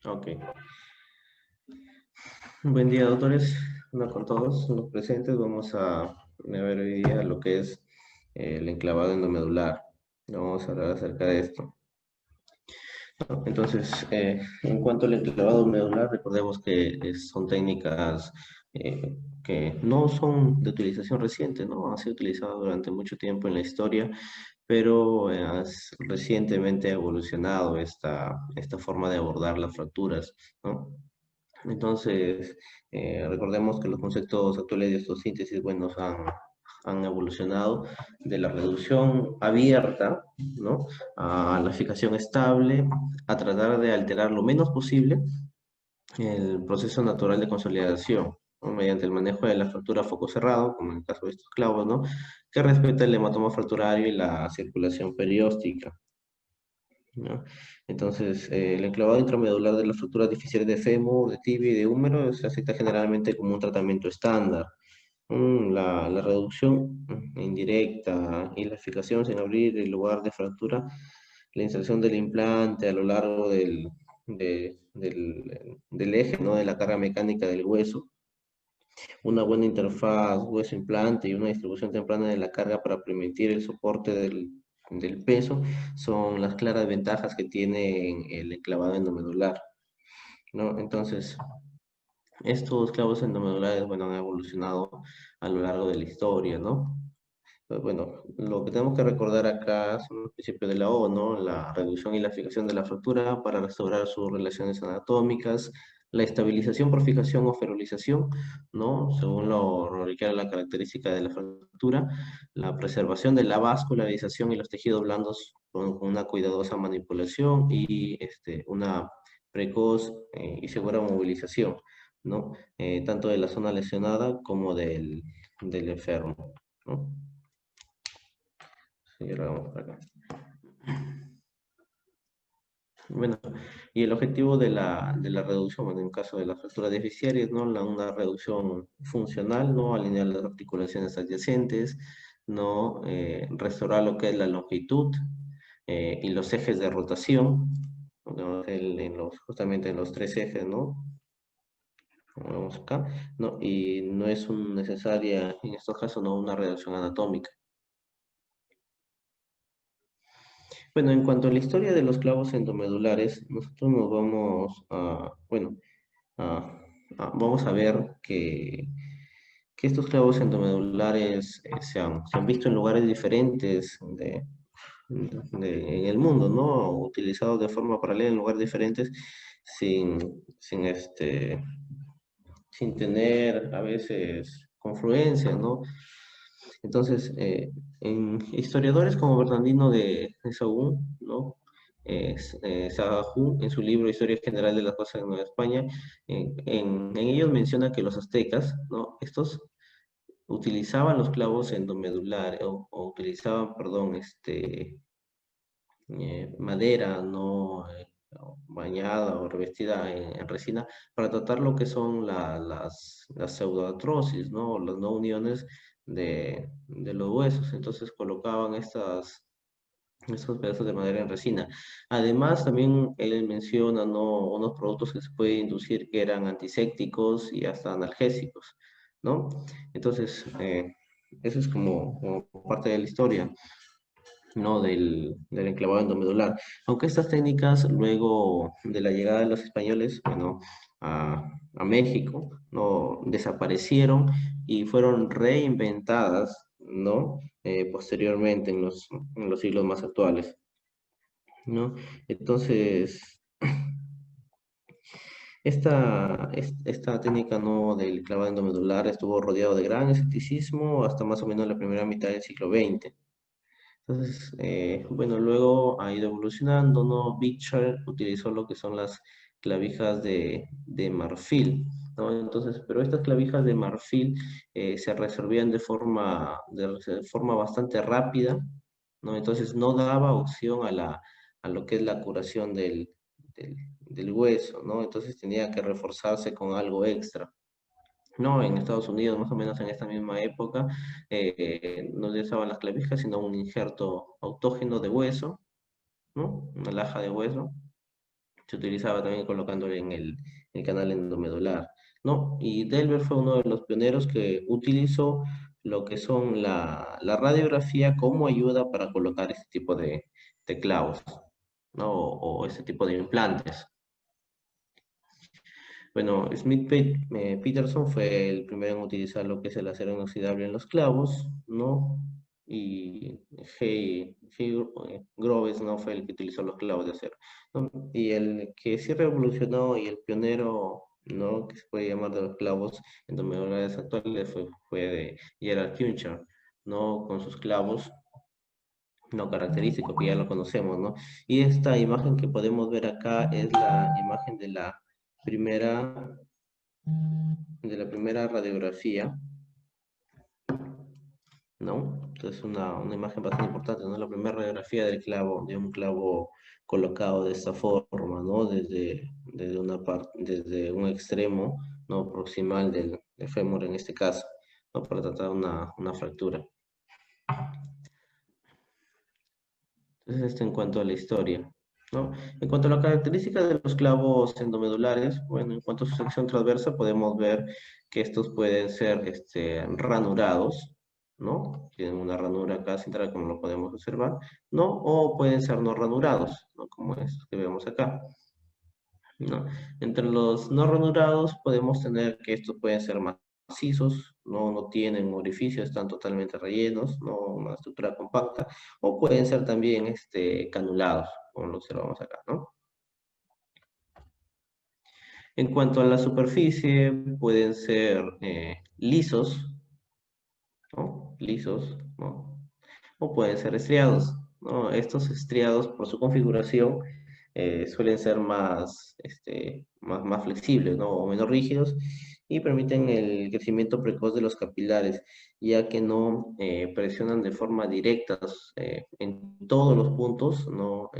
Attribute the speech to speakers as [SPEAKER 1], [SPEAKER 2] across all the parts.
[SPEAKER 1] Ok. Buen día, doctores. Hola con todos los presentes. Vamos a ver hoy día lo que es el enclavado endomedular. Vamos a hablar acerca de esto. Entonces, en cuanto al enclavado medular, recordemos que son técnicas que no son de utilización reciente, ¿no? Han sido utilizadas durante mucho tiempo en la historia, pero recientemente ha evolucionado esta forma de abordar las fracturas, ¿no? Entonces, recordemos que los conceptos actuales de osteosíntesis, bueno, han evolucionado de la reducción abierta, ¿no? A la fijación estable, a tratar de alterar lo menos posible el proceso natural de consolidación, ¿no? Mediante el manejo de la fractura a foco cerrado, como en el caso de estos clavos, ¿no? Que respeta el hematoma fracturario y la circulación perióstica, ¿no? Entonces, el enclavado intramedular de las fracturas difíciles de fémur, de tibia y de húmero se acepta generalmente como un tratamiento estándar. La reducción indirecta y la fijación sin abrir el lugar de fractura, la inserción del implante a lo largo del eje, ¿no? De la carga mecánica del hueso, una buena interfaz hueso-implante y una distribución temprana de la carga para permitir el soporte del peso son las claras ventajas que tiene el enclavado endomedular, ¿no? Entonces, estos clavos endomedulares, bueno, han evolucionado a lo largo de la historia, ¿no? Pues bueno, lo que tenemos que recordar acá son los principios de la O, ¿no? La reducción y la fijación de la fractura para restaurar sus relaciones anatómicas, la estabilización por fijación o ferolización, ¿no? Según lo requiere la característica de la fractura, la preservación de la vascularización y los tejidos blandos con una cuidadosa manipulación y una precoz y segura movilización, ¿no? Tanto de la zona lesionada como del enfermo, ¿no? Sí, ahora vamos para acá. Bueno, y el objetivo de la reducción, bueno, en caso de las fracturas deficiarias, ¿no? Una reducción funcional, ¿no? Alinear las articulaciones adyacentes, ¿no? Restaurar lo que es la longitud y los ejes de rotación, ¿no? Justamente en los tres ejes, ¿no? Como vemos acá, ¿no? Y no es necesaria, en estos casos, no una reducción anatómica. Bueno, en cuanto a la historia de los clavos endomedulares, nosotros nos a- vamos a ver que estos clavos endomedulares se han visto en lugares diferentes en el mundo, ¿no? Utilizados de forma paralela en lugares diferentes sin, sin, este, sin tener a veces confluencia, ¿no? Entonces, historiadores como Bernardino de Sahagún, ¿no? Sahagún, en su libro Historia General de las Cosas en Nueva España, en ellos menciona que los aztecas, ¿no? Estos utilizaban los clavos endomedulares, o utilizaban, perdón, madera no bañada o revestida en resina para tratar lo que son las pseudoartrosis, ¿no? Las no uniones de los huesos. Entonces colocaban estos pedazos de madera en resina. Además, también él menciona, ¿no? Unos productos que se puede inducir que eran antisépticos y hasta analgésicos, ¿no? Entonces, eso es como parte de la historia, ¿no? Del enclavado endomedular. Aunque estas técnicas, luego de la llegada de los españoles, bueno, a México, ¿no? Desaparecieron y fueron reinventadas, ¿no? Posteriormente en los siglos más actuales, ¿no? Entonces, esta técnica, ¿no? Del clavado endomedular estuvo rodeado de gran escepticismo hasta más o menos la primera mitad del siglo XX. Entonces, bueno, luego ha ido evolucionando, ¿no? Bichar utilizó lo que son las clavijas de marfil, ¿no? Entonces, pero estas clavijas de marfil se resolvían de forma bastante rápida, ¿no? Entonces no daba opción a lo que es la curación del hueso, ¿no? Entonces tenía que reforzarse con algo extra. No, en Estados Unidos, más o menos en esta misma época, no se usaban las clavijas, sino un injerto autógeno de hueso, ¿no? Una laja de hueso, Se utilizaba también colocándolo en el canal endomedular, ¿no? Y Delver fue uno de los pioneros que utilizó lo que son la radiografía como ayuda para colocar este tipo de clavos, ¿no? O este tipo de implantes. Bueno, Peterson fue el primero en utilizar lo que es el acero inoxidable en los clavos, ¿no? Y Groves, ¿no? Fue el que utilizó los clavos de acero, ¿no? Y el que sí revolucionó y el pionero, ¿no? Que se puede llamar de los clavos en endomedulares actuales fue de Gerald Kuencher, ¿no? Con sus clavos no característico, que ya lo conocemos, ¿no? Y esta imagen que podemos ver acá es la imagen primera, de la primera radiografía, ¿no? Entonces una imagen bastante importante, ¿no? La primera radiografía del clavo, de un clavo colocado de esta forma, ¿no? Desde una parte, desde un extremo, ¿no? Proximal del fémur en este caso, ¿no? Para tratar una fractura. Entonces, esto en cuanto a la historia, ¿no? En cuanto a la característica de los clavos endomedulares, bueno, en cuanto a su sección transversa, podemos ver que estos pueden ser ranurados, ¿no? Tienen una ranura acá central, como lo podemos observar, ¿no? O pueden ser no ranurados, ¿no? Como estos que vemos acá, ¿no? Entre los no ranurados podemos tener que estos pueden ser macizos, no tienen orificios, están totalmente rellenos, no una estructura compacta, o pueden ser también canulados, como lo observamos acá, ¿no? En cuanto a la superficie, pueden ser lisos, ¿no? Lisos, ¿no? O pueden ser estriados, ¿no? Estos estriados, por su configuración, suelen ser más flexibles, ¿no? O menos rígidos y permiten el crecimiento precoz de los capilares, ya que no presionan de forma directa en todos los puntos, ¿no?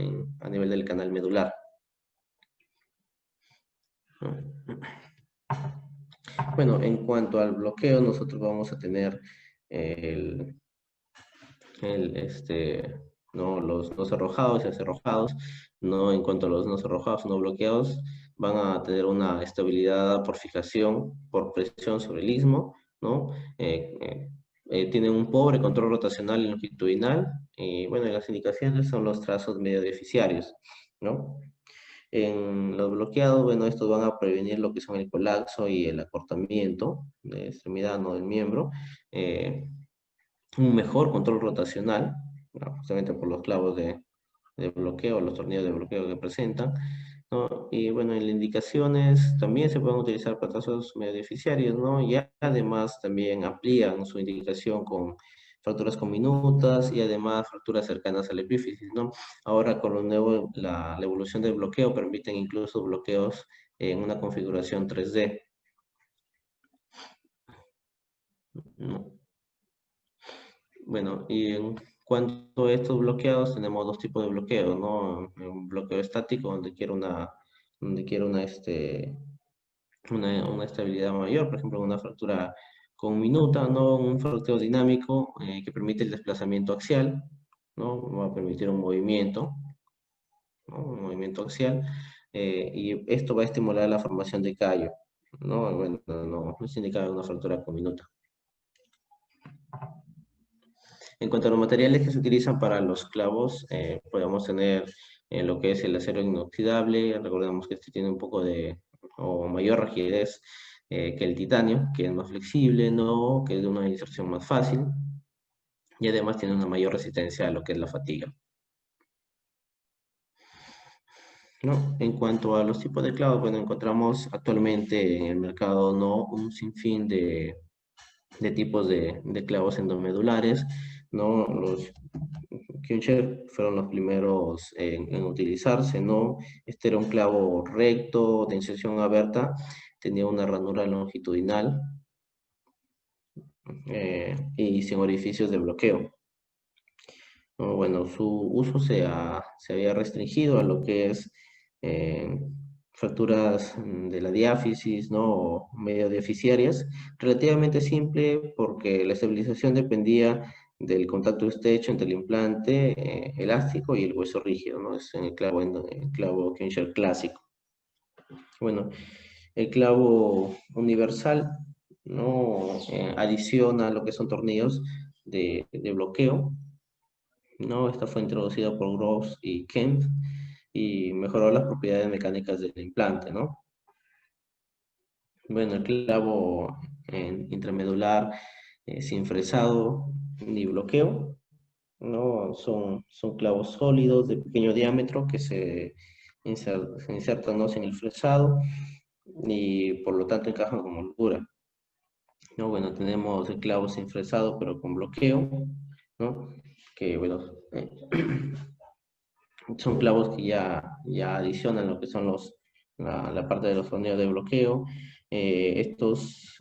[SPEAKER 1] A nivel del canal medular, ¿no? Bueno, en cuanto al bloqueo, nosotros vamos a tener el, no, los no cerrojados y acerrojados, no en cuanto a los no cerrojados o no bloqueados, van a tener una estabilidad por fijación, por presión sobre el istmo, ¿no? Tienen un pobre control rotacional y longitudinal, y bueno, y las indicaciones son los trazos medio deficiarios, ¿no? En los bloqueados, bueno, estos van a prevenir lo que son el colapso y el acortamiento de extremidad, no del miembro. eh, un mejor control rotacional, ¿no? Justamente por los clavos de bloqueo, los tornillos de bloqueo que presentan, ¿no? Y bueno, en las indicaciones también se pueden utilizar para trazos medio deficiarios, ¿no? Y además también amplían su indicación con fracturas comminutas y además fracturas cercanas al epífisis, ¿no? Ahora con lo nuevo, la evolución del bloqueo permiten incluso bloqueos en una configuración 3D, ¿no? Bueno, y en cuanto a estos bloqueados, tenemos dos tipos de bloqueo, ¿no? Un bloqueo estático, donde quiero una estabilidad mayor, por ejemplo, una fractura con minuta, ¿no? Un bloqueo dinámico que permite el desplazamiento axial, ¿no? Va a permitir un movimiento, ¿no? Un movimiento axial, y esto va a estimular la formación de callo, ¿no? Bueno, no es indicado una fractura con minuta. En cuanto a los materiales que se utilizan para los clavos, podemos tener lo que es el acero inoxidable. Recordemos que este tiene un poco de o mayor rigidez que el titanio, que es más flexible, ¿no? Que es de una inserción más fácil y además tiene una mayor resistencia a lo que es la fatiga, ¿no? En cuanto a los tipos de clavos, bueno, encontramos actualmente en el mercado, ¿no? Un sinfín de tipos de clavos endomedulares, ¿no? Los Küncher fueron los primeros en utilizarse, ¿no? Este era un clavo recto, de inserción abierta, tenía una ranura longitudinal y sin orificios de bloqueo, ¿no? Bueno, su uso se había restringido a lo que es eh, fracturas de la diáfisis, ¿no? O medio deficiarias, relativamente simple porque la estabilización dependía del contacto estrecho entre el implante elástico y el hueso rígido, ¿no? Es en el clavo Kinscher clásico. Bueno, el clavo universal, ¿no? Adiciona lo que son tornillos de bloqueo, ¿no? Esta fue introducida por Groves y Kent y mejoró las propiedades mecánicas del implante, ¿no? Bueno, el clavo intramedular sin fresado ni bloqueo, ¿no? Son clavos sólidos de pequeño diámetro que se insertan, ¿no? Sin el fresado y por lo tanto encajan con holgura, ¿no? Bueno, tenemos el clavo sin fresado pero con bloqueo, ¿no? Que, bueno, son clavos que ya adicionan lo que son la parte de los tornillos de bloqueo. Estos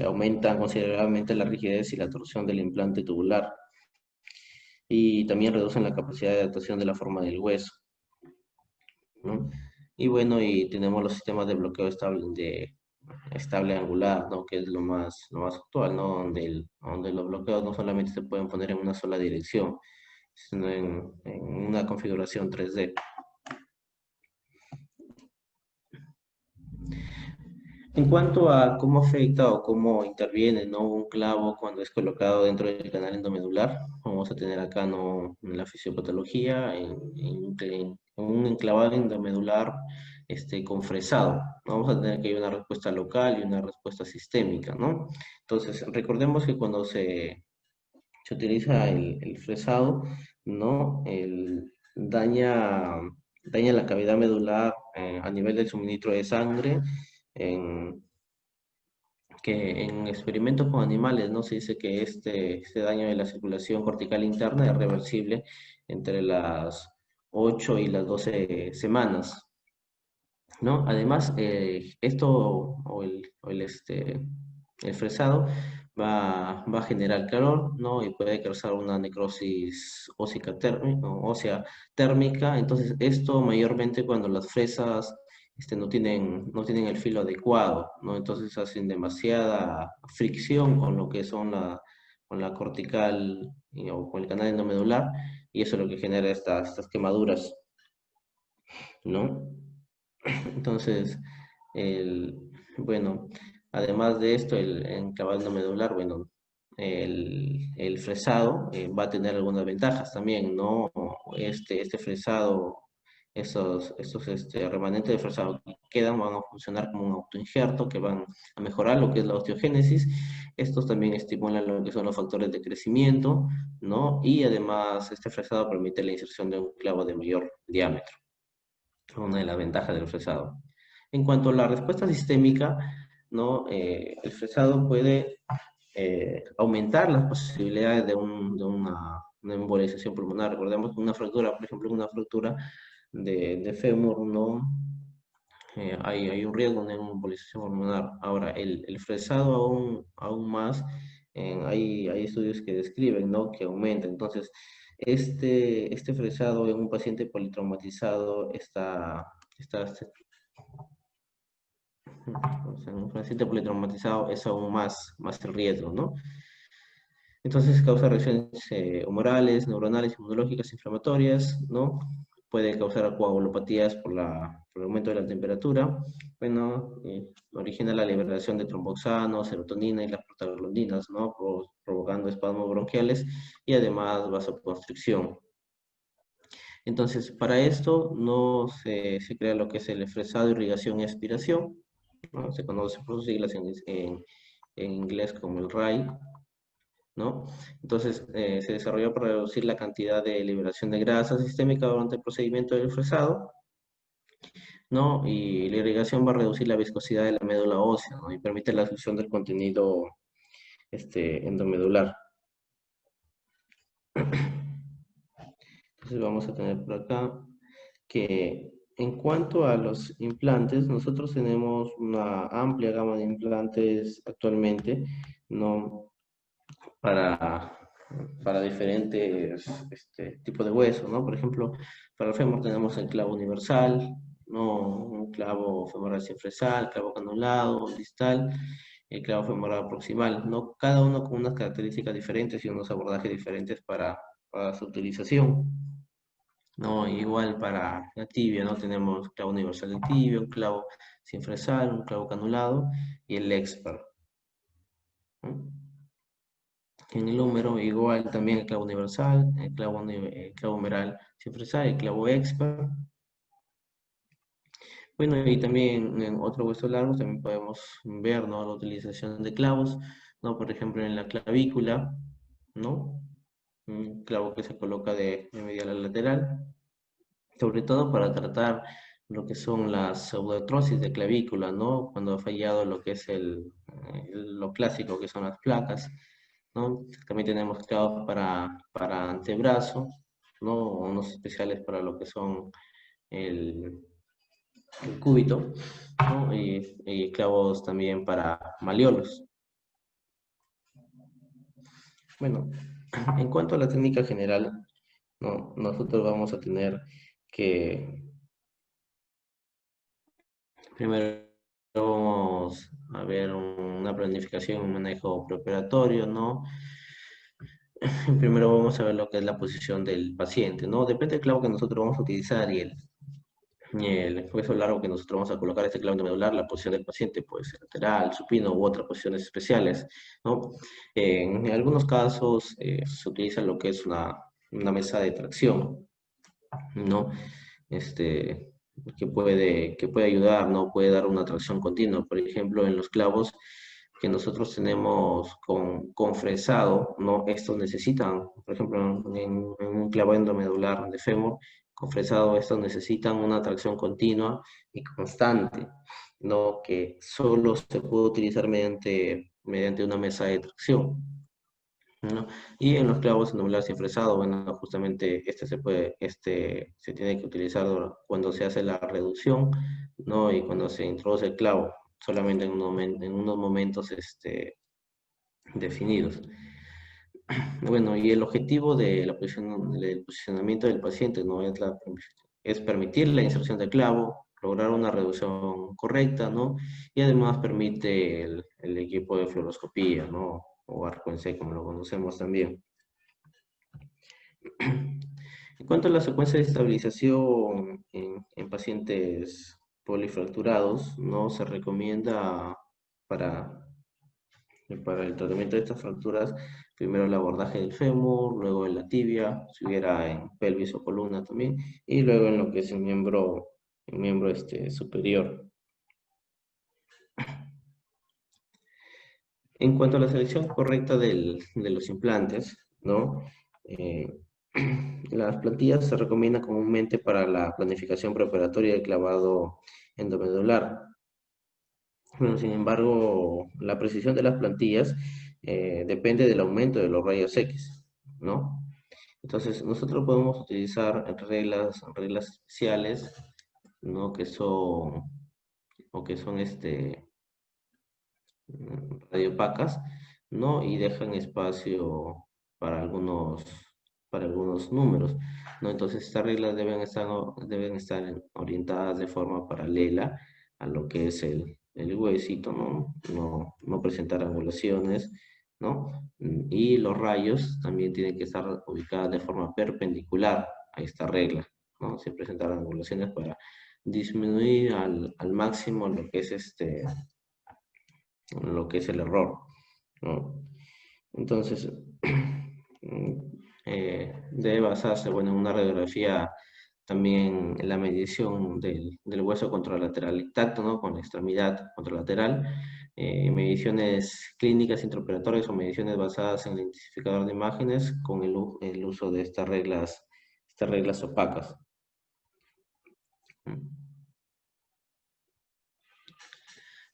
[SPEAKER 1] aumentan considerablemente la rigidez y la torsión del implante tubular y también reducen la capacidad de adaptación de la forma del hueso, ¿no? Y bueno, y tenemos los sistemas de bloqueo estable angular, ¿no? Que es lo más actual, ¿no? Donde los bloqueos no solamente se pueden poner en una sola dirección, sino en una configuración 3D. En cuanto a cómo afecta o cómo interviene, ¿no? Un clavo cuando es colocado dentro del canal endomedular, vamos a tener acá, ¿no? En la fisiopatología, en un enclavado endomedular con fresado. Vamos a tener que hay una respuesta local y una respuesta sistémica, ¿no? Entonces, recordemos que cuando se utiliza el fresado, ¿no? Daña la cavidad medular a nivel del suministro de sangre, en, que en experimentos con animales, ¿no? Se dice que este daño de la circulación cortical interna es reversible entre las 8 y las 12 semanas, ¿no? Además, esto el fresado va a generar calor, ¿no? Y puede causar una necrosis ósea térmica. Entonces, esto mayormente cuando las fresas no tienen el filo adecuado, ¿no? Entonces hacen demasiada fricción con lo que son con la cortical o con el canal endomedular, y eso es lo que genera estas quemaduras, ¿no? Entonces, el, bueno, además de esto, el enclavado medular, bueno, el fresado va a tener algunas ventajas también, ¿no? Este fresado, esos remanentes de fresado que quedan van a funcionar como un autoinjerto que van a mejorar lo que es la osteogénesis. Estos también estimulan lo que son los factores de crecimiento, ¿no? Y además, este fresado permite la inserción de un clavo de mayor diámetro, una de las ventajas del fresado. En cuanto a la respuesta sistémica, ¿no? El fresado puede aumentar las posibilidades de una embolización pulmonar. Recordemos que una fractura, por ejemplo, una fractura de fémur, ¿no? Hay un riesgo de una embolización pulmonar. Ahora, el fresado aún más, hay estudios que describen, ¿no? Que aumenta. Entonces, este fresado en un paciente politraumatizado está, o sea, en un paciente politraumatizado es aún más el riesgo, ¿no? Entonces causa reacciones humorales, neuronales, inmunológicas, inflamatorias, ¿no? Puede causar coagulopatías por el aumento de la temperatura. Bueno, origina la liberación de tromboxano, serotonina y las prostaglandinas, ¿no? Provocando espasmos bronquiales y además vasoconstricción. Entonces, para esto no se crea lo que es el fresado, irrigación y aspiración, ¿no? Se conoce por sus siglas en inglés como el RAI, ¿no? Entonces, se desarrolló para reducir la cantidad de liberación de grasa sistémica durante el procedimiento del fresado, ¿no? Y la irrigación va a reducir la viscosidad de la médula ósea, ¿no? Y permite la absorción del contenido endomedular. Entonces, vamos a tener por acá que en cuanto a los implantes, nosotros tenemos una amplia gama de implantes actualmente, ¿no? para, para diferentes tipos de huesos, ¿no? Por ejemplo, para el fémur tenemos el clavo universal, ¿no? Un clavo femoral sin fresal, clavo canulado, distal. el clavo femoral proximal, ¿no? Cada uno con unas características diferentes y unos abordajes diferentes para su utilización, ¿no? Igual para la tibia, ¿no? Tenemos clavo universal de tibia, un clavo sin fresar, un clavo canulado y el expert, ¿no? En el húmero, igual también el clavo universal, el clavo humeral sin fresar, el clavo expert. Bueno, y también en otros huesos largos también podemos ver, ¿no? La utilización de clavos, ¿no? Por ejemplo, en la clavícula, ¿no? Un clavo que se coloca de medial a lateral, sobre todo para tratar lo que son las pseudoartrosis de clavícula, ¿no? Cuando ha fallado lo que es lo clásico, que son las placas, ¿no? También tenemos clavos para antebrazo, ¿no? Unos especiales para lo que son el, el cúbito, ¿no? Y clavos también para maliolos. Bueno, en cuanto a la técnica general, ¿no? Nosotros vamos a tener que primero vamos a ver una planificación, un manejo preoperatorio, ¿no? Primero vamos a ver lo que es la posición del paciente, ¿no? Depende del clavo que nosotros vamos a utilizar y el hueso largo que nosotros vamos a colocar este clavo medular, la posición del paciente puede ser lateral, supino u otras posiciones especiales, ¿no? En algunos casos se utiliza lo que es una mesa de tracción, ¿no? Este, que puede ayudar, ¿no? Puede dar una tracción continua. Por ejemplo, en los clavos que nosotros tenemos con fresado, ¿no? Estos necesitan, por ejemplo, en un clavo endomedular de fémur, con fresado, estos necesitan una tracción continua y constante, ¿no? Que solo se puede utilizar mediante una mesa de tracción, ¿no? Y en los clavos endoblados sin fresado, bueno, justamente este se tiene que utilizar cuando se hace la reducción, ¿no? Y cuando se introduce el clavo, solamente en unos momentos definidos. Bueno, y el objetivo del posicionamiento del paciente, ¿no? Es permitir la inserción del clavo, lograr una reducción correcta, ¿no? Y además permite el equipo de fluoroscopía, ¿no? O arco en C, como lo conocemos también. En cuanto a la secuencia de estabilización en pacientes polifracturados, no se recomienda para, para el tratamiento de estas fracturas, primero el abordaje del fémur, luego en la tibia, si hubiera en pelvis o columna también, y luego en lo que es el miembro superior. En cuanto a la selección correcta de los implantes, ¿no? Eh, las plantillas se recomiendan comúnmente para la planificación preoperatoria del clavado endomedular. Bueno, sin embargo, la precisión de las plantillas depende del aumento de los rayos X, ¿no? Entonces, nosotros podemos utilizar reglas especiales, ¿no? Que son radiopacas, ¿no? Y dejan espacio para algunos, para algunos números, ¿no? Entonces estas reglas deben estar orientadas de forma paralela a lo que es el huesito, ¿no? No presentar angulaciones, ¿no? Y los rayos también tienen que estar ubicados de forma perpendicular a esta regla, ¿no? Sin presentar angulaciones para disminuir al máximo lo que es el error, ¿no? Entonces, debe basarse, bueno, en una radiografía también en la medición del hueso contralateral intacto, ¿no? Con la extremidad contralateral, mediciones clínicas intraoperatorias o mediciones basadas en el identificador de imágenes con el uso de estas reglas opacas.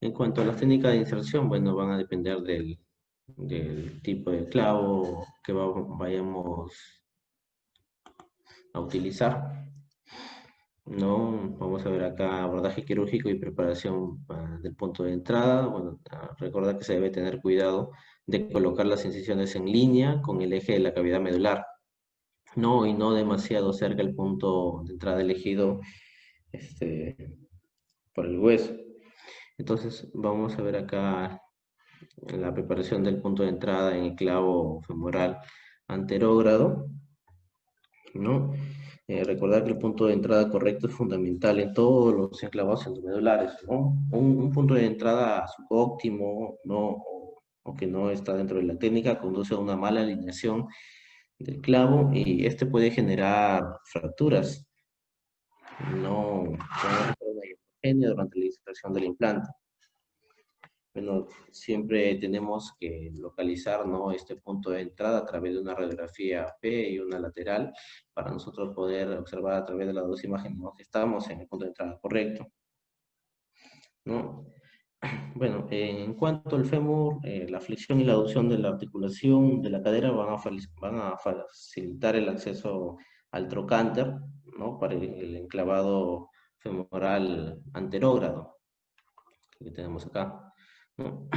[SPEAKER 1] En cuanto a las técnicas de inserción, bueno, van a depender del tipo de clavo que vayamos a utilizar, ¿no? Vamos a ver acá abordaje quirúrgico y preparación del punto de entrada. Bueno, recordar que se debe tener cuidado de colocar las incisiones en línea con el eje de la cavidad medular, ¿no? Y no demasiado cerca del punto de entrada elegido por el hueso. Entonces, vamos a ver acá la preparación del punto de entrada en el clavo femoral anterógrado, ¿no? Recordar que el punto de entrada correcto es fundamental en todos los enclavados endomedulares, ¿no? Un punto de entrada subóptimo, ¿no? O que no está dentro de la técnica conduce a una mala alineación del clavo y este puede generar fracturas, no con una hipergenia durante la inserción del implante. Bueno, siempre tenemos que localizar, ¿no?, este punto de entrada a través de una radiografía P y una lateral para nosotros poder observar a través de las dos imágenes, ¿no?, que estamos en el punto de entrada correcto, ¿no? Bueno, en cuanto al fémur, la flexión y la aducción de la articulación de la cadera van a facilitar el acceso al trocánter, ¿no?, para el enclavado femoral anterógrado que tenemos acá, ¿no?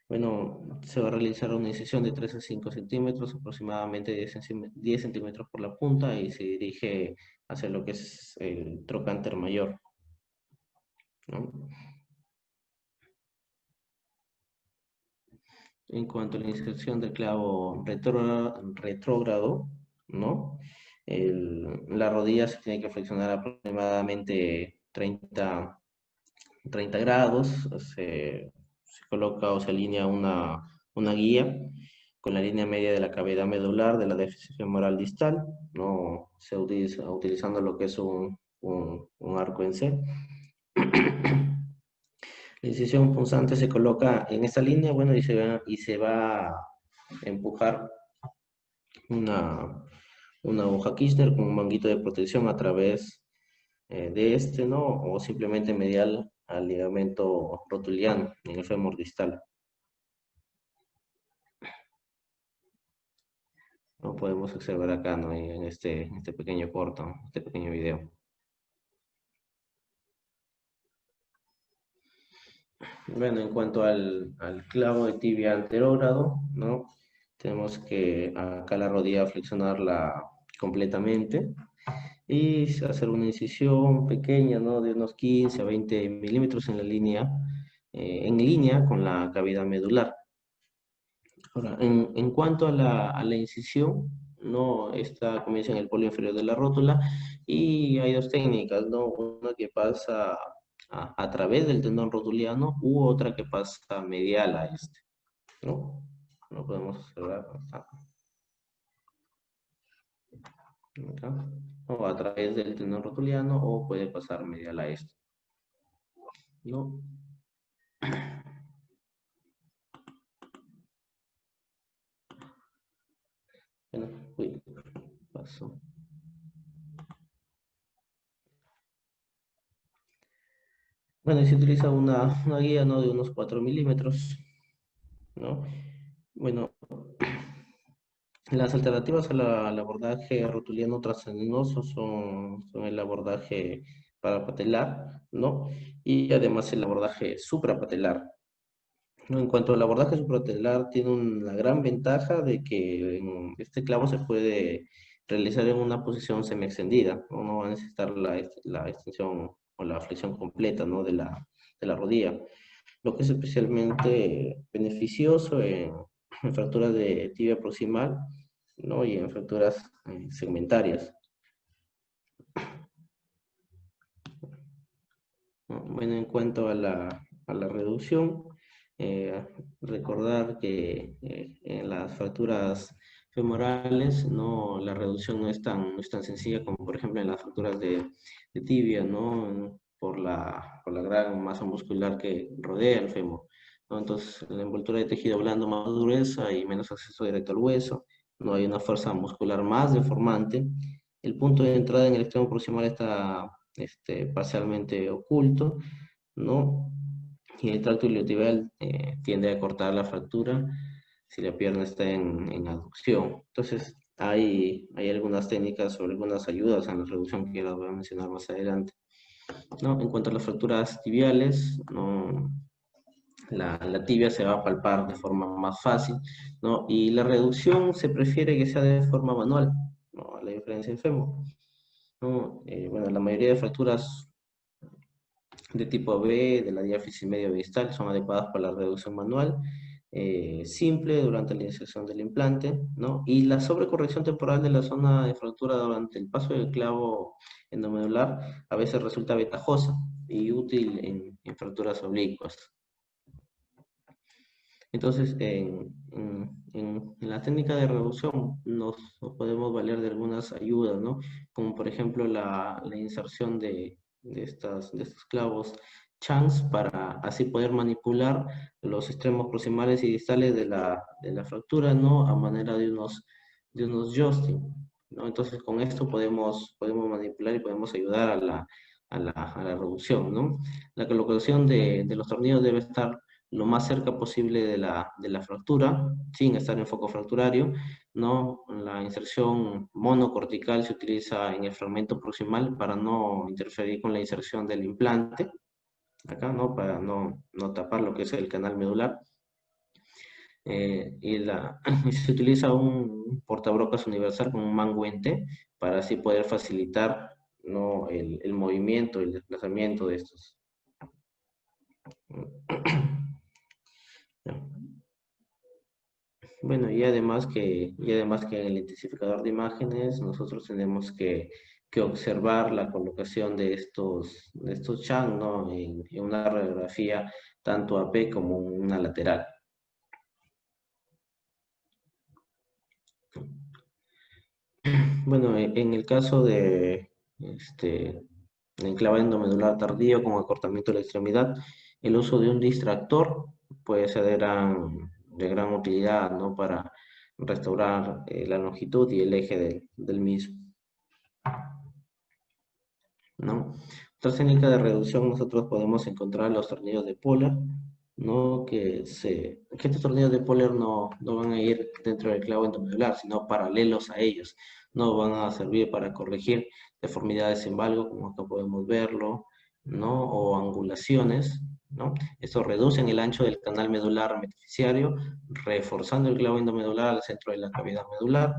[SPEAKER 1] Bueno, se va a realizar una incisión de 3 a 5 centímetros, aproximadamente 10 centímetros por la punta, y se dirige hacia lo que es el trocánter mayor, ¿no? En cuanto a la inserción del clavo retrógrado, ¿no? La rodilla se tiene que flexionar aproximadamente 30 grados, se coloca o se alinea una guía con la línea media de la cavidad medular de la déficit femoral distal, no se utiliza utilizando lo que es un arco en C. La incisión punzante se coloca en esta línea, bueno, y se va a empujar una, una hoja Kirchner con un manguito de protección a través de este, ¿no? O simplemente medial al ligamento rotuliano en el fémur distal. Lo podemos observar acá, ¿no? En este pequeño corto, este pequeño video. Bueno, en cuanto al clavo de tibia anterógrado, ¿no? Tenemos que acá la rodilla flexionarla completamente y hacer una incisión pequeña, ¿no?, de unos 15 a 20 milímetros en línea con la cavidad medular. Ahora, en cuanto a la incisión, ¿no? Esta comienza en el polo inferior de la rótula y hay dos técnicas, ¿no? Una que pasa a través del tendón rotuliano u otra que pasa medial a este, ¿no? Lo podemos observar acá, o a través del tendón rotuliano o puede pasar medial a este, ¿no? Bueno, uy, pasó. Bueno, y se utiliza una guía, ¿no?, de unos 4 milímetros, ¿no? Bueno, las alternativas al abordaje rotuliano trascendenoso son el abordaje parapatelar, ¿no? Y además el abordaje suprapatelar, ¿no? En cuanto al abordaje suprapatelar, tiene una gran ventaja de que este clavo se puede realizar en una posición semiextendida, ¿no? No va a necesitar la extensión o la flexión completa, ¿no?, de la rodilla, lo que es especialmente beneficioso en fracturas de tibia proximal, ¿no?, y en fracturas segmentarias, ¿no? Bueno, en cuanto a la reducción, eh, recordar que en las fracturas femorales, ¿no?, la reducción no es tan sencilla como por ejemplo en las fracturas de tibia, ¿no?, por la gran masa muscular que rodea el fémur, ¿no? Entonces, la envoltura de tejido blando más gruesa y menos acceso directo al hueso, no hay una fuerza muscular más deformante. El punto de entrada en el extremo proximal está parcialmente oculto, ¿no? Y el tracto iliotibial tiende a cortar la fractura si la pierna está en aducción. Entonces, hay algunas técnicas o algunas ayudas a la reducción que las voy a mencionar más adelante, ¿no? En cuanto a las fracturas tibiales, ¿no?, la tibia se va a palpar de forma más fácil, ¿no? Y la reducción se prefiere que sea de forma manual, ¿no?, a la diferencia del fémur, ¿no? Bueno, la mayoría de fracturas de tipo B, de la diáfisis medio distal, son adecuadas para la reducción manual, simple durante la inserción del implante, ¿no? Y la sobrecorrección temporal de la zona de fractura durante el paso del clavo endomedular a veces resulta ventajosa y útil en fracturas oblicuas. Entonces, en la técnica de reducción nos podemos valer de algunas ayudas, ¿no? Como por ejemplo la inserción de estos clavos chance para así poder manipular los extremos proximales y distales de la fractura, ¿no? A manera de unos joystick, ¿no? Entonces, con esto podemos manipular y podemos ayudar a la reducción, ¿no? La colocación de los tornillos debe estar lo más cerca posible de la fractura, sin estar en foco fracturario, ¿no? La inserción monocortical se utiliza en el fragmento proximal para no interferir con la inserción del implante, acá, ¿no? Para no tapar lo que es el canal medular. Y se utiliza un portabrocas universal con un manguente para así poder facilitar, ¿no? el movimiento, el desplazamiento de estos. Bueno, y además que en el intensificador de imágenes nosotros tenemos que observar la colocación de estos chang, ¿no? En una radiografía tanto AP como una lateral. Bueno, en el caso de enclavado endomedular tardío con acortamiento de la extremidad, el uso de un distractor puede ser de gran utilidad, ¿no? Para restaurar la longitud y el eje del mismo, ¿no? Otra técnica de reducción nosotros podemos encontrar los tornillos de Poller, ¿no? Que estos tornillos de Poller no van a ir dentro del clavo endomedular, sino paralelos a ellos. No van a servir para corregir deformidades en valgo, como acá podemos verlo, ¿no? O angulaciones, ¿no? Esto reducen el ancho del canal medular metaficiario, reforzando el clavo endomedular al centro de la cavidad medular,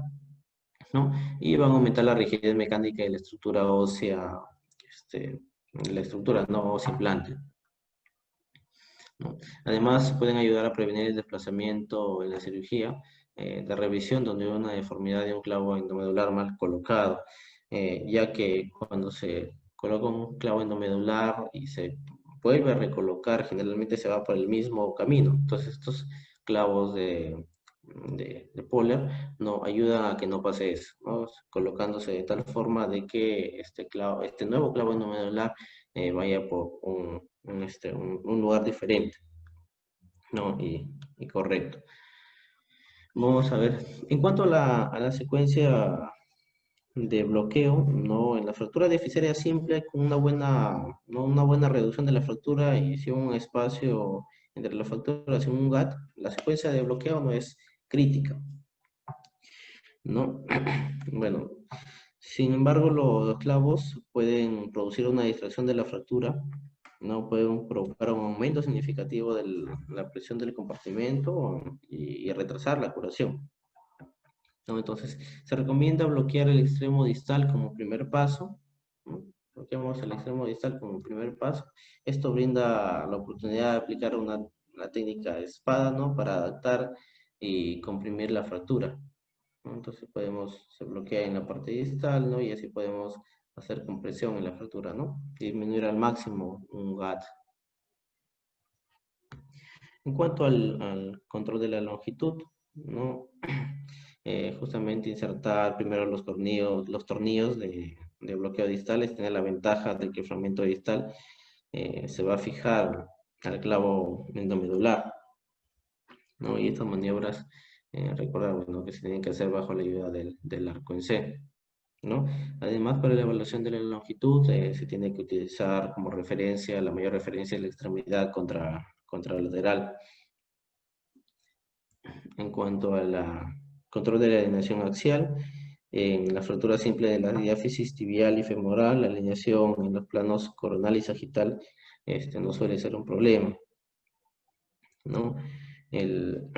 [SPEAKER 1] ¿no? Y van a aumentar la rigidez mecánica de la estructura ósea, la estructura no ósea implante, ¿no? Además, pueden ayudar a prevenir el desplazamiento en la cirugía de revisión donde hay una deformidad de un clavo endomedular mal colocado, ya que cuando se coloca un clavo endomedular y se vuelve a recolocar, generalmente se va por el mismo camino. Entonces, estos clavos de Poller no ayudan a que no pase eso, ¿no? Colocándose de tal forma de que este nuevo clavo endomedular vaya por un lugar diferente, ¿no? Y correcto. Vamos a ver, en cuanto a la secuencia de bloqueo, ¿no? En la fractura difisaria simple, con una buena, ¿no? Una buena reducción de la fractura y si un espacio entre las fracturas y un GAT, la secuencia de bloqueo no es crítica, ¿no? Bueno, sin embargo, los clavos pueden producir una distracción de la fractura, ¿no? Pueden provocar un aumento significativo de la presión del compartimento y retrasar la curación, ¿no? Entonces, se recomienda bloquear el extremo distal como primer paso, ¿no? Bloqueamos el extremo distal como primer paso. Esto brinda la oportunidad de aplicar una técnica de espada, ¿no? Para adaptar y comprimir la fractura, ¿no? Entonces se bloquea en la parte distal, ¿no? Y así podemos hacer compresión en la fractura, ¿no? Disminuir al máximo un GAT. En cuanto al control de la longitud, ¿no? Justamente insertar primero los tornillos de bloqueo distales, tener la ventaja de que el fragmento distal se va a fijar al clavo endomedular, ¿no? Y estas maniobras, recordar, bueno, que se tienen que hacer bajo la ayuda del arco en C, ¿no? Además, para la evaluación de la longitud, se tiene que utilizar como referencia, la mayor referencia de la extremidad contra la lateral. En cuanto al control de la alineación axial, en la fractura simple de la diáfisis tibial y femoral, la alineación en los planos coronal y sagital no suele ser un problema, ¿no? El,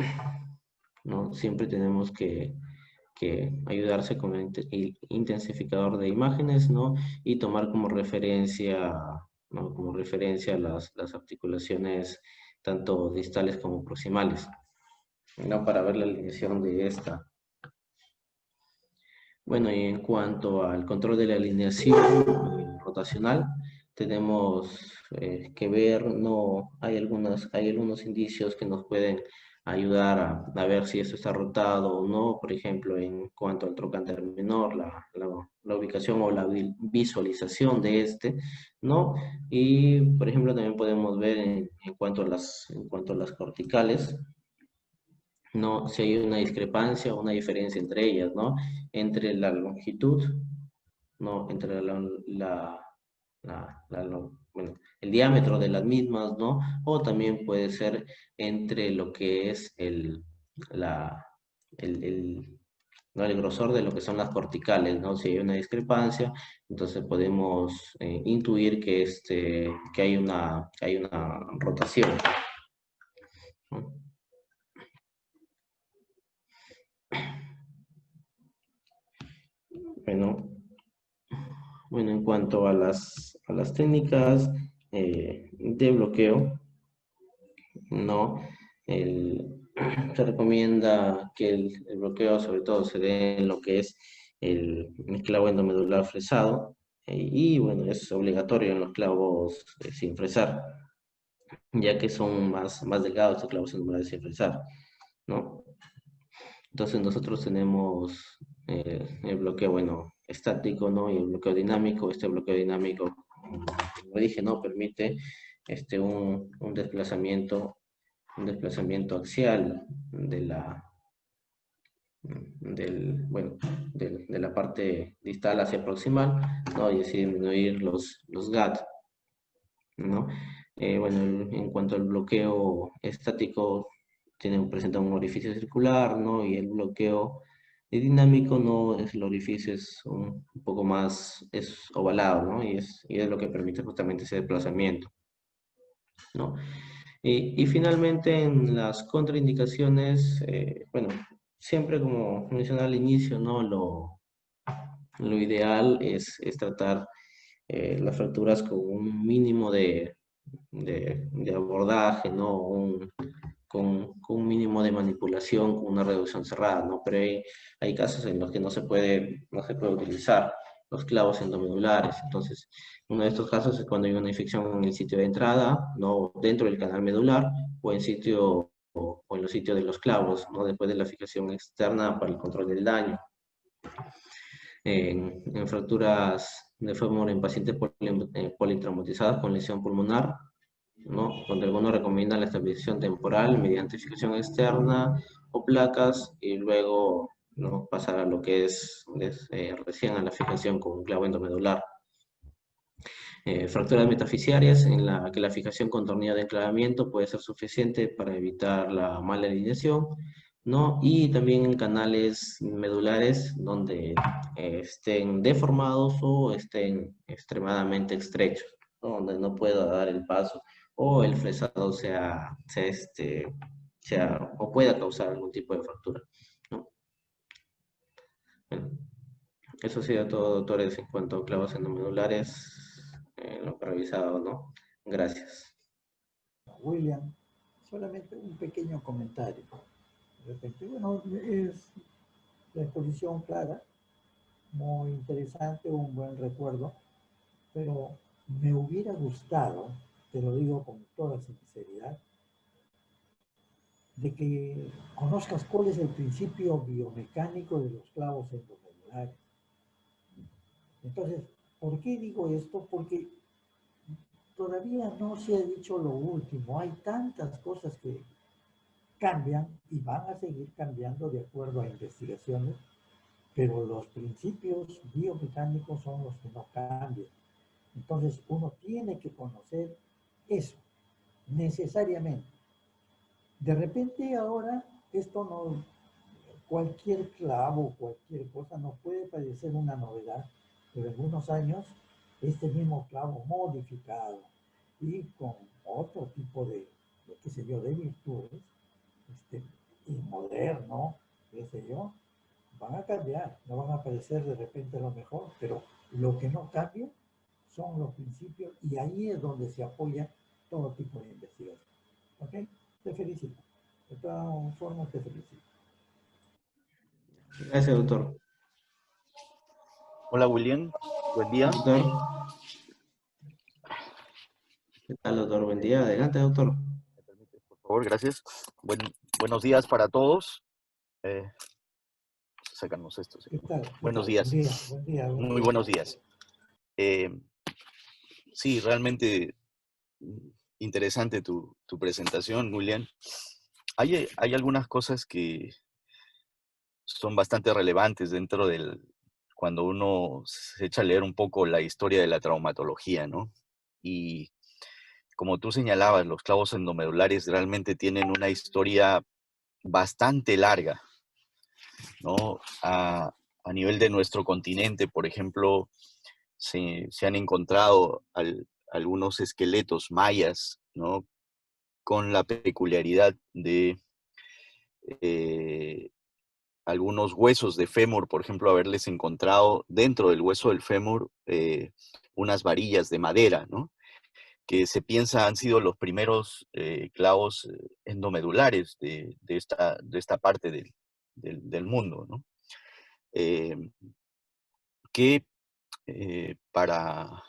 [SPEAKER 1] ¿no? Siempre tenemos que ayudarse con el intensificador de imágenes, ¿no? Y tomar como referencia ¿no? Como referencia a las articulaciones tanto distales como proximales, ¿no? Para ver la alineación de esta. Bueno, y en cuanto al control de la alineación rotacional, tenemos que ver, no, hay algunos indicios que nos pueden ayudar a ver si esto está rotado o no, por ejemplo, en cuanto al trocánter menor, la ubicación o la visualización de este, ¿no? Y, por ejemplo, también podemos ver en cuanto a las corticales, ¿no? Si hay una discrepancia o una diferencia entre ellas, ¿no? Entre la longitud, ¿no? Entre bueno, el diámetro de las mismas, ¿no? O también puede ser entre lo que es la, ¿no? El grosor de lo que son las corticales, ¿no? Si hay una discrepancia, entonces podemos intuir que hay una rotación, ¿no? Bueno, Bueno, en cuanto a a las técnicas de bloqueo, ¿no? El- Se recomienda que el bloqueo sobre todo se dé en lo que es el clavo endomedular fresado y bueno, es obligatorio en los clavos sin fresar, ya que son más delgados los clavos endomedulares sin fresar, ¿no? Entonces nosotros tenemos el bloqueo, bueno, estático, ¿no? Y el bloqueo dinámico. Este bloqueo dinámico, como dije, ¿no? Permite un desplazamiento axial bueno, de la parte distal hacia proximal, ¿no? Y así disminuir los GAT, ¿no? Bueno, en cuanto al bloqueo estático, presenta un orificio circular, ¿no? Y el bloqueo dinámico, ¿no? El orificio es un poco más, es ovalado, ¿no? Y es lo que permite justamente ese desplazamiento, ¿no? Y finalmente en las contraindicaciones, bueno, siempre como mencioné al inicio, ¿no? Lo ideal es tratar las fracturas con un mínimo de abordaje, ¿no? Con un mínimo de manipulación, con una reducción cerrada, ¿no? Pero hay casos en los que no se puede utilizar los clavos endomedulares. Entonces, uno de estos casos es cuando hay una infección en el sitio de entrada, ¿no? Dentro del canal medular o o en los sitios de los clavos, ¿no? Después de la fijación externa para el control del daño. En fracturas de fémur en pacientes politraumatizados con lesión pulmonar, ¿no? Donde algunos recomiendan la estabilización temporal mediante fijación externa o placas y luego, ¿no? Pasar a lo que es recién a la fijación con un clavo endomedular. Fracturas metafisiarias en la que la fijación con tornillo de enclavamiento puede ser suficiente para evitar la mala alineación, ¿no? Y también en canales medulares donde estén deformados o estén extremadamente estrechos, ¿no? Donde no pueda dar el paso o el fresado o pueda causar algún tipo de fractura, ¿no? Bueno, eso sería todo, doctores, en cuanto a clavos endomedulares, lo que he revisado, ¿no? Gracias.
[SPEAKER 2] William, solamente un pequeño comentario. De repente, bueno, es la exposición clara, muy interesante, un buen recuerdo, pero me hubiera gustado, te lo digo con toda sinceridad, de que conozcas cuál es el principio biomecánico de los clavos endomedulares. Entonces, ¿por qué digo esto? Porque todavía no se ha dicho lo último. Hay tantas cosas que cambian y van a seguir cambiando de acuerdo a investigaciones, pero los principios biomecánicos son los que no cambian. Entonces, uno tiene que conocer eso necesariamente. De repente ahora esto no, cualquier clavo, cualquier cosa nos puede parecer una novedad, pero en unos años este mismo clavo modificado y con otro tipo de qué sé yo, de virtudes, este, y moderno, qué sé yo, van a cambiar, no van a parecer de repente lo mejor, pero lo que no cambia son los principios y ahí es donde se apoya todo tipo de investigación. ¿Ok? Te felicito. De todas formas, te felicito.
[SPEAKER 1] Gracias, doctor.
[SPEAKER 3] Hola William, buen día.
[SPEAKER 1] Doctor, ¿qué tal, doctor? Buen día. Adelante, doctor.
[SPEAKER 3] ¿Me permites, por favor? Gracias. Buenos días para todos. Sácanos esto, sí.
[SPEAKER 2] ¿Qué tal? ¿Qué
[SPEAKER 3] Buenos
[SPEAKER 2] tal? Buen
[SPEAKER 3] días.
[SPEAKER 2] día, buen día, buen
[SPEAKER 3] Muy
[SPEAKER 2] día.
[SPEAKER 3] buenos días. Sí, realmente interesante tu presentación, William. Hay algunas cosas que son bastante relevantes dentro cuando uno se echa a leer un poco la historia de la traumatología, ¿no? Y como tú señalabas, los clavos endomedulares realmente tienen una historia bastante larga, ¿no? A nivel de nuestro continente, por ejemplo, se han encontrado algunos esqueletos mayas, ¿no? Con la peculiaridad de eh, algunos huesos de fémur, por ejemplo, haberles encontrado dentro del hueso del fémur unas varillas de madera, ¿no? Que se piensa han sido los primeros clavos endomedulares de esta parte del mundo, ¿no? Que para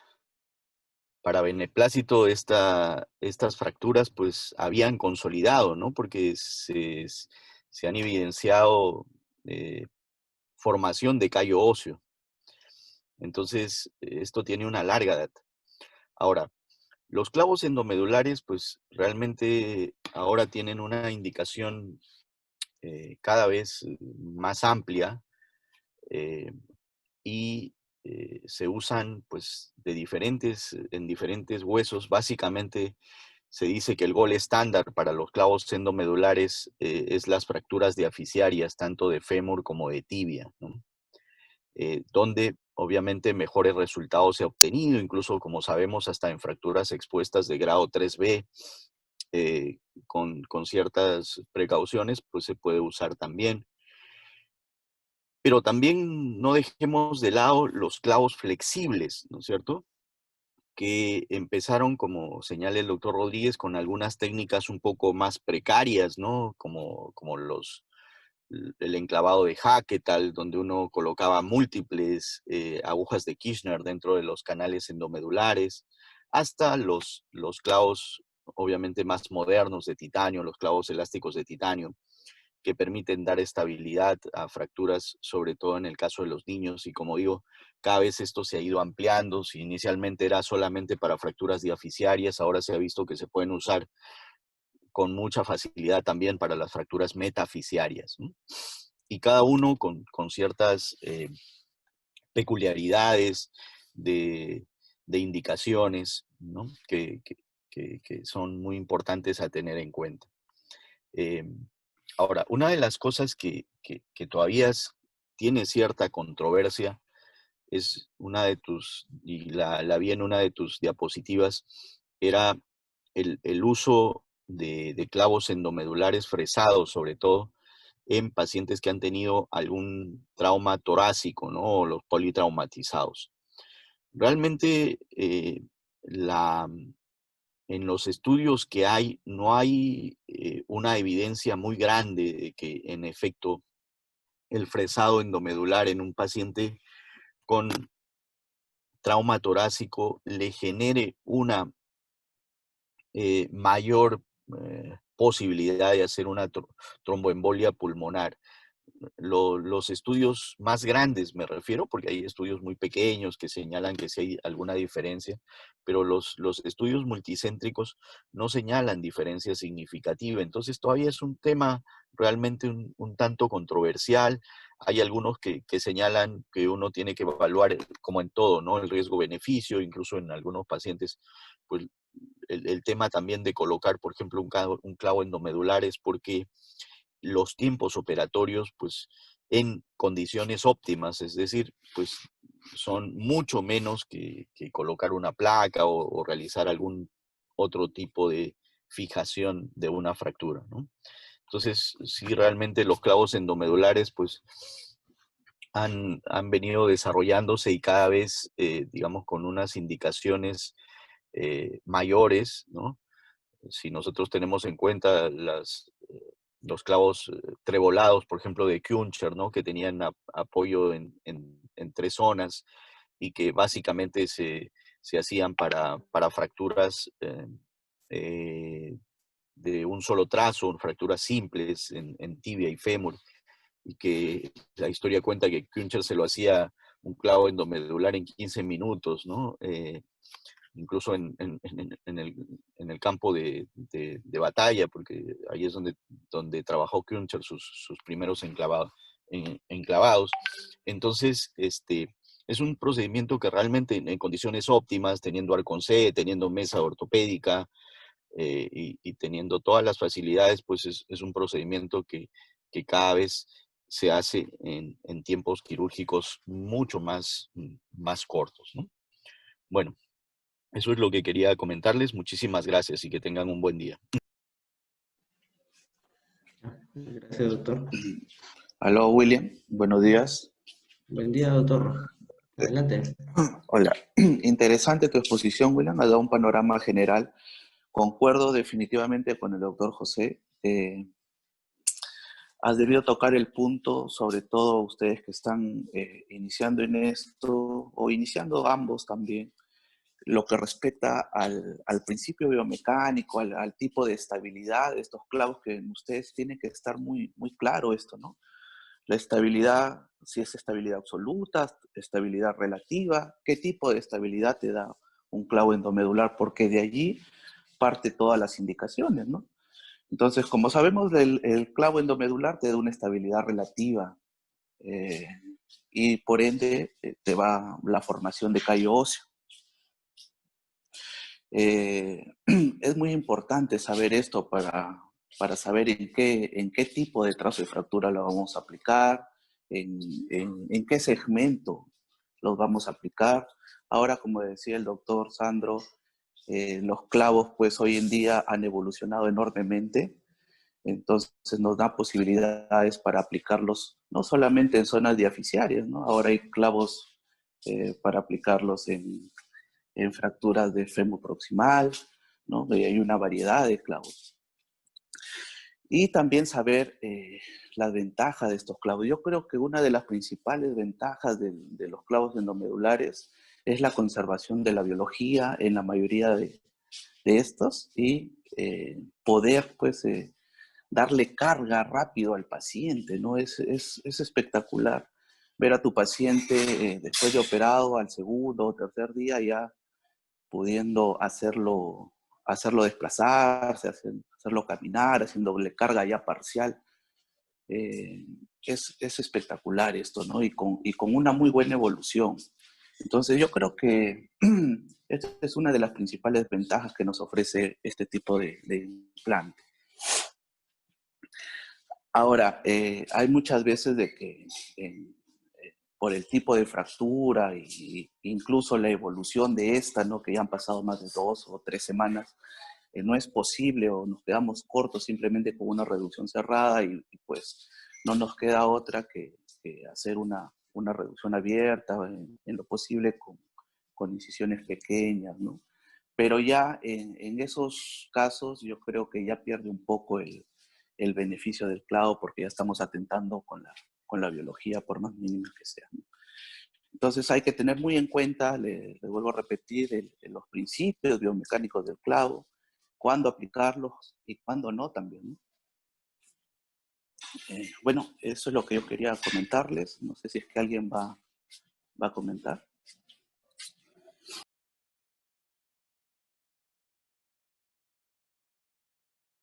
[SPEAKER 3] beneplácito estas fracturas pues habían consolidado, ¿no? Porque se han evidenciado formación de callo óseo. Entonces, esto tiene una larga data. Ahora, los clavos endomedulares pues realmente ahora tienen una indicación cada vez más amplia eh, y se usan pues en diferentes huesos. Básicamente se dice que el gol estándar para los clavos endomedulares es las fracturas diaficiarias, tanto de fémur como de tibia, ¿no? Donde obviamente mejores resultados se ha obtenido, incluso como sabemos hasta en fracturas expuestas de grado 3B, con ciertas precauciones, pues se puede usar también. Pero también no dejemos de lado los clavos flexibles, ¿no es cierto? Que empezaron, como señala el doctor Rodríguez, con algunas técnicas un poco más precarias, ¿no? Como el enclavado de Hacketal, donde uno colocaba múltiples agujas de Kirchner dentro de los canales endomedulares, hasta los clavos, obviamente, más modernos de titanio, los clavos elásticos de titanio, que permiten dar estabilidad a fracturas, sobre todo en el caso de los niños. Y como digo, cada vez esto se ha ido ampliando. Si inicialmente era solamente para fracturas diaficiarias, ahora se ha visto que se pueden usar con mucha facilidad también para las fracturas metafisiarias, ¿no? Y cada uno con ciertas peculiaridades de indicaciones, ¿no? Que son muy importantes a tener en cuenta. Ahora, una de las cosas que todavía tiene cierta controversia es y la vi en una de tus diapositivas, era el uso de clavos endomedulares fresados, sobre todo en pacientes que han tenido algún trauma torácico, ¿no? O los politraumatizados. Realmente, en los estudios que hay, no hay una evidencia muy grande de que, en efecto, el fresado endomedular en un paciente con trauma torácico le genere una mayor posibilidad de hacer una tromboembolia pulmonar. Los estudios más grandes, me refiero, porque hay estudios muy pequeños que señalan que sí hay alguna diferencia, pero los estudios multicéntricos no señalan diferencia significativa. Entonces todavía es un tema realmente un tanto controversial. Hay algunos que señalan que uno tiene que evaluar, como en todo, ¿no? El riesgo-beneficio, incluso en algunos pacientes, pues el tema también de colocar, por ejemplo, un clavo endomedular es porque los tiempos operatorios, pues, en condiciones óptimas, es decir, pues, son mucho menos que colocar una placa o realizar algún otro tipo de fijación de una fractura, ¿no? Entonces, sí, realmente los clavos endomedulares, pues, han venido desarrollándose y cada vez, digamos, con unas indicaciones mayores, ¿no? Si nosotros tenemos en cuenta los clavos trebolados, por ejemplo, de Küncher, ¿no? Que tenían apoyo en 3 zonas y que básicamente se hacían para fracturas de un solo trazo, fracturas simples en tibia y fémur, y que la historia cuenta que Küncher se lo hacía un clavo endomedular en 15 minutos, ¿no? Incluso en el campo de batalla, porque ahí es donde trabajó Küncher sus primeros enclavados. Entonces, es un procedimiento que realmente en condiciones óptimas, teniendo arconcé, teniendo mesa ortopédica y teniendo todas las facilidades, pues es un procedimiento que cada vez se hace en tiempos quirúrgicos mucho más cortos, ¿no? Bueno, eso es lo que quería comentarles. Muchísimas gracias y que tengan un buen día.
[SPEAKER 1] Gracias, doctor.
[SPEAKER 4] Aló, William. Buenos días.
[SPEAKER 1] Buen día, doctor. Adelante.
[SPEAKER 4] Hola. Interesante tu exposición, William. Ha dado un panorama general. Concuerdo definitivamente con el doctor José. Has debido tocar el punto, sobre todo ustedes que están iniciando en esto, o iniciando ambos también, lo que respecta al principio biomecánico, al tipo de estabilidad de estos clavos, que en ustedes tiene que estar muy, muy claro esto, ¿no? La estabilidad, si es estabilidad absoluta, estabilidad relativa, qué tipo de estabilidad te da un clavo endomedular, porque de allí parte todas las indicaciones, ¿no? Entonces, como sabemos, el clavo endomedular te da una estabilidad relativa eh, y por ende te va la formación de callo óseo. Es muy importante saber esto para saber en qué tipo de trazo de fractura lo vamos a aplicar, en qué segmento los vamos a aplicar. Ahora, como decía el doctor Sandro, los clavos pues hoy en día han evolucionado enormemente, entonces nos da posibilidades para aplicarlos no solamente en zonas diaficiarias, ¿no? Ahora hay clavos para aplicarlos en fracturas de fémur proximal, ¿no? Y hay una variedad de clavos. Y también saber las ventajas de estos clavos. Yo creo que una de las principales ventajas de los clavos endomedulares es la conservación de la biología en la mayoría de estos y poder, pues, darle carga rápido al paciente, ¿no? Es espectacular ver a tu paciente después de operado al segundo o tercer día ya pudiendo hacerlo desplazarse, hacerlo caminar, haciéndole carga ya parcial. Es espectacular esto, ¿no? Y con una muy buena evolución. Entonces yo creo que esta es una de las principales ventajas que nos ofrece este tipo de implante. Ahora, hay muchas veces de que por el tipo de fractura e incluso la evolución de esta, ¿no? Que ya han pasado más de 2 o 3 semanas, no es posible o nos quedamos cortos simplemente con una reducción cerrada y pues no nos queda otra que hacer una reducción abierta en lo posible con incisiones pequeñas, ¿no? Pero ya en esos casos yo creo que ya pierde un poco el beneficio del clavo porque ya estamos atentando con la biología, por más mínima que sea, ¿no? Entonces hay que tener muy en cuenta, le vuelvo a repetir, los principios biomecánicos del clavo, cuándo aplicarlos y cuándo no también, ¿no? Bueno, eso es lo que yo quería comentarles. No sé si es que alguien va a comentar.